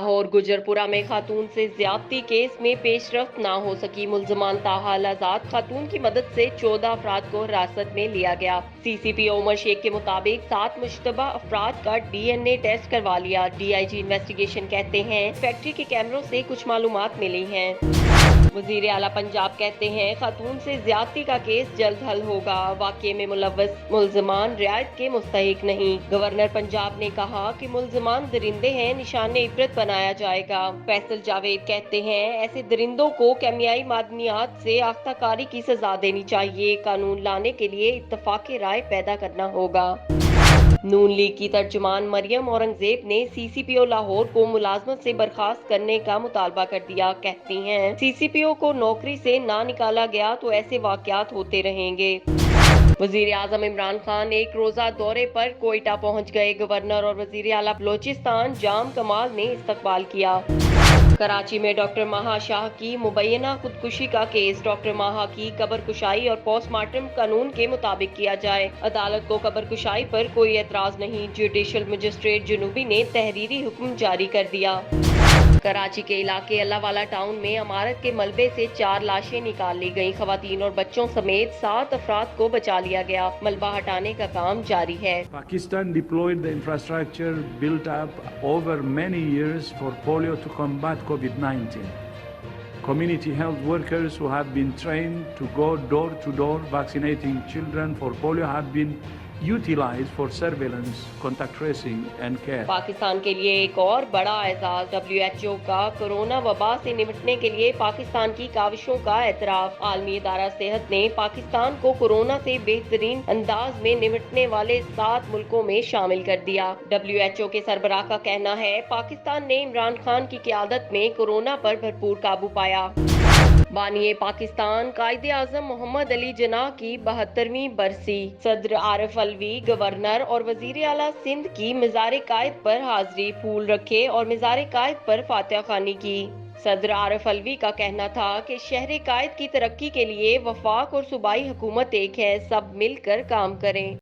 लाहौर गुजरपुरा में खातून से ज्यादती केस में पेशरफ्त ना हो सकी। मुल्जमान ताहाल आजाद। खातून की मदद से 14 अफराद को हिरासत में लिया गया। CCPO उमर शेख के मुताबिक 7 मुश्तबा अफराद का DNA टेस्ट करवा लिया। DIG इन्वेस्टिगेशन कहते हैं फैक्ट्री के कैमरों से कुछ मालूमात मिली हैं। वजीर आला पंजाब कहते हैं खातून से ज्यादती का केस जल्द हल होगा। वाक़ये में मुलव्वस मुल्जमान रियायत के मुस्तहिक नहीं। गवर्नर पंजाब ने कहा कि मुल्जमान दरिंदे हैं, निशान इबरत बनाया जाएगा। फैसल जावेद कहते हैं ऐसे दरिंदों को केमियाई मादनियात से आख्ताकारी की सजा देनी चाहिए। कानून लाने के लिए इत्तफाक राय पैदा करना होगा। नून लीग की तर्जुमान मरियम औरंगजेब ने CCPO लाहौर को मुलाजमत से बर्खास्त करने का मुतालबा कर दिया। कहती हैं CCPO को नौकरी से ना निकाला गया तो ऐसे वाकयात होते रहेंगे। वजीर आजम इमरान खान एक रोजा दौरे पर कोयटा पहुंच गए। गवर्नर और वजीर आला बलोचिस्तान जाम कमाल ने इस्तकबाल किया। कराची में डॉक्टर माहा शाह की मुबैना खुदकुशी का केस। डॉक्टर माहा की कब्र कुशाई और पोस्टमार्टम कानून के मुताबिक किया जाए। अदालत को कब्र कुशाई पर कोई एतराज नहीं। जुडिशल मजिस्ट्रेट जुनूबी ने तहरीरी हुक्म जारी कर दिया। कराची के इलाके अल्लाहवाला टाउन में इमारत के मलबे से 4 लाशें निकाल ली गईं। खवातीन और बच्चों समेत 7 अफराद को बचा लिया गया। मलबा हटाने का काम जारी है। Pakistan deployed the infrastructure built up over many years for polio to combat COVID-19. Community health workers who have been trained to go door to door vaccinating children for polio have been utilized for surveillance, contact tracing and care. Pakistan के लिए एक और बड़ा Ejaz. WHO का corona वबा से निपटने के लिए पाकिस्तान की काविशों का एतराफ। आलमी इदारा सेहत ने पाकिस्तान को कोरोना से बेहतरीन अंदाज में निपटने वाले 7 मुल्कों में शामिल कर दिया। WHO के सरबराह का कहना है पाकिस्तान ने इमरान खान की क़यादत में कोरोना पर भरपूर काबू पाया। बानिए पाकिस्तान कायदे आज़म मोहम्मद अली जिन्नाह की 72वीं बरसी। सदर आरिफ अलवी, गवर्नर और वजीर आला सिंध की मिज़ार कायद पर हाजिरी, फूल रखे और मिज़ार कायद पर फातिहा खानी की। सदर आरिफ अलवी का कहना था कि शहर कायद की तरक्की के लिए वफाक और सूबाई हुकूमत एक है, सब मिलकर काम करें।